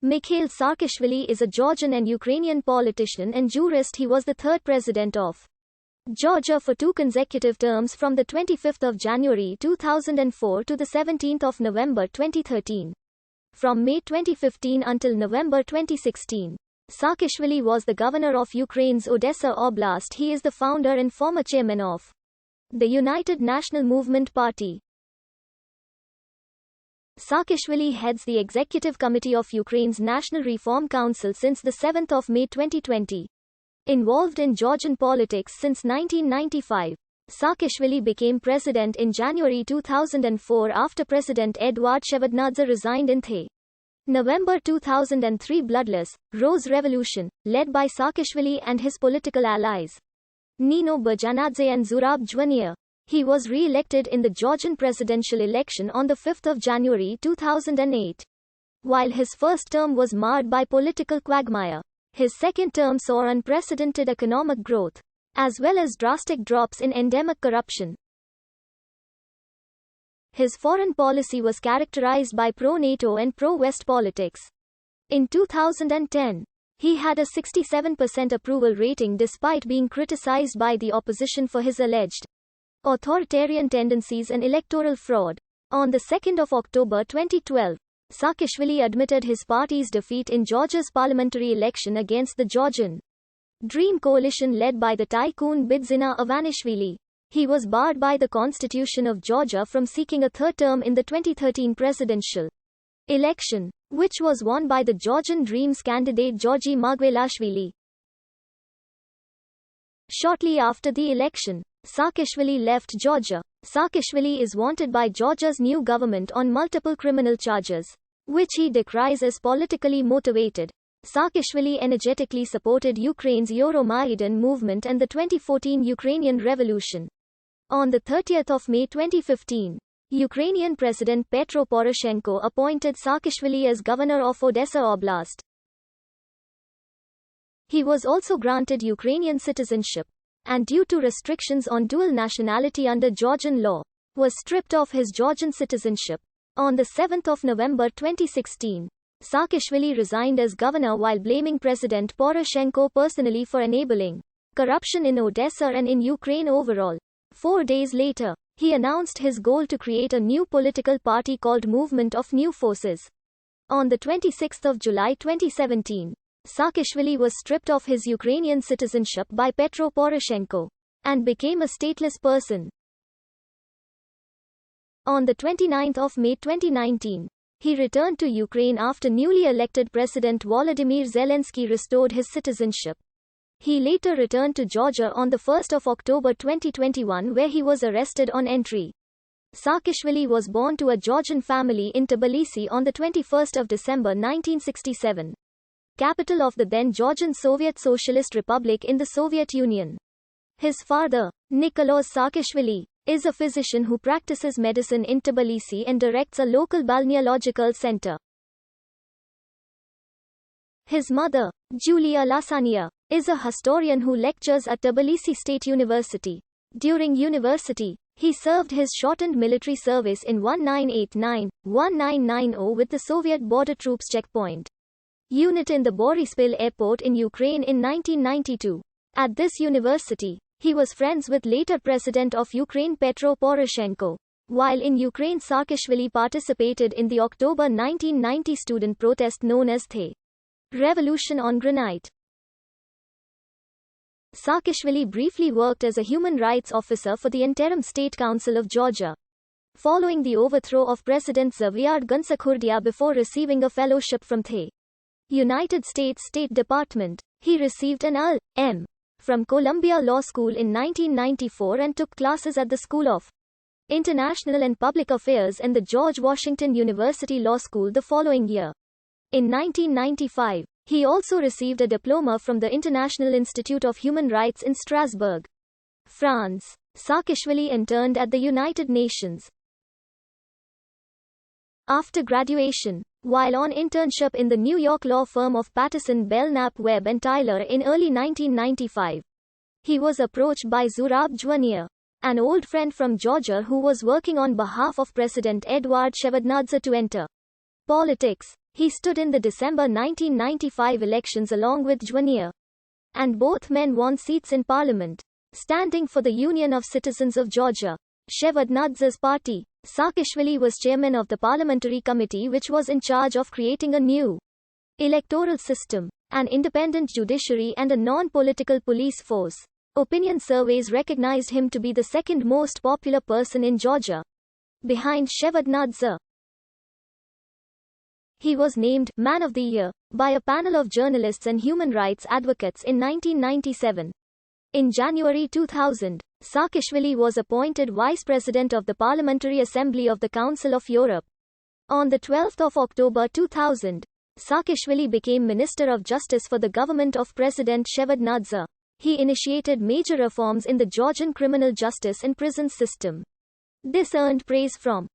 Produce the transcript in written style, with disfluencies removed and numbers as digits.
Mikheil Saakashvili is a Georgian and Ukrainian politician and jurist. He was the third president of Georgia for 2 consecutive terms from the 25th of January 2004 to the 17th of November 2013. From May 2015 until November 2016, Saakashvili was the governor of Ukraine's Odessa Oblast. He is the founder and former chairman of the United National Movement Party. Saakashvili heads the Executive Committee of Ukraine's National Reform Council since the 7th of May 2020. Involved in Georgian politics since 1995, Saakashvili became president in January 2004 after President Eduard Shevardnadze resigned in November 2003. Bloodless Rose Revolution, led by Saakashvili and his political allies, Nino Burjanadze and Zurab Jwanier. He was re-elected in the Georgian presidential election on 5 January 2008. While his first term was marred by political quagmire, his second term saw unprecedented economic growth, as well as drastic drops in endemic corruption. His foreign policy was characterized by pro-NATO and pro-West politics. In 2010, he had a 67% approval rating despite being criticized by the opposition for his alleged authoritarian tendencies and electoral fraud. On 2 October 2012, Saakashvili admitted his party's defeat in Georgia's parliamentary election against the Georgian Dream coalition led by the tycoon Bidzina Ivanishvili. He was barred by the Constitution of Georgia from seeking a third term in the 2013 presidential election, which was won by the Georgian Dream's candidate Georgi Margvelashvili. Shortly after the election, Saakashvili left Georgia. Saakashvili is wanted by Georgia's new government on multiple criminal charges, which he decries as politically motivated. Saakashvili energetically supported Ukraine's Euromaidan movement and the 2014 Ukrainian Revolution. On 30 May 2015, Ukrainian President Petro Poroshenko appointed Saakashvili as governor of Odessa Oblast. He was also granted Ukrainian citizenship, and due to restrictions on dual nationality under Georgian law, was stripped of his Georgian citizenship. On 7 November 2016, Saakashvili resigned as governor while blaming President Poroshenko personally for enabling corruption in Odessa and in Ukraine overall. 4 days later, he announced his goal to create a new political party called Movement of New Forces. On 26 July 2017, Saakashvili was stripped of his Ukrainian citizenship by Petro Poroshenko and became a stateless person. On 29 May 2019, he returned to Ukraine after newly elected President Volodymyr Zelensky restored his citizenship. He later returned to Georgia on 1 October 2021 where he was arrested on entry. Saakashvili was born to a Georgian family in Tbilisi on 21 December 1967. Capital of the then Georgian Soviet Socialist Republic in the Soviet Union. His father, Nikolaus Saakashvili, is a physician who practices medicine in Tbilisi and directs a local balneological center. His mother, Julia Lasania, is a historian who lectures at Tbilisi State University. During university, he served his shortened military service in 1989-1990 with the Soviet Border Troops Checkpoint Unit in the Boryspil Airport in Ukraine in 1992. At this university, he was friends with later President of Ukraine Petro Poroshenko. While in Ukraine, Saakashvili participated in the October 1990 student protest known as the Revolution on Granite. Saakashvili briefly worked as a human rights officer for the interim State Council of Georgia. Following the overthrow of President Zviad Gunsakhurdia before receiving a fellowship from the United States State Department, he received an LL.M. from Columbia Law School in 1994 and took classes at the School of International and Public Affairs and the George Washington University Law School the following year. In 1995, he also received a diploma from the International Institute of Human Rights in Strasbourg, France. Saakashvili interned at the United Nations. After graduation, while on internship in the New York law firm of Patterson Belknap Webb and Tyler in early 1995, he was approached by Zurab Jwanier, an old friend from Georgia who was working on behalf of President Eduard Shevardnadze to enter politics. He stood in the December 1995 elections along with Junior, and both men won seats in parliament. Standing for the Union of Citizens of Georgia, Shevardnadze's party, Saakashvili was chairman of the parliamentary committee which was in charge of creating a new electoral system, an independent judiciary and a non-political police force. Opinion surveys recognized him to be the second most popular person in Georgia, behind Shevardnadze. He was named Man of the Year by a panel of journalists and human rights advocates in 1997. In January 2000, Saakashvili was appointed Vice President of the Parliamentary Assembly of the Council of Europe. On the 12th of October 2000, Saakashvili became Minister of Justice for the government of President Shevardnadze. He initiated major reforms in the Georgian criminal justice and prison system. This earned praise from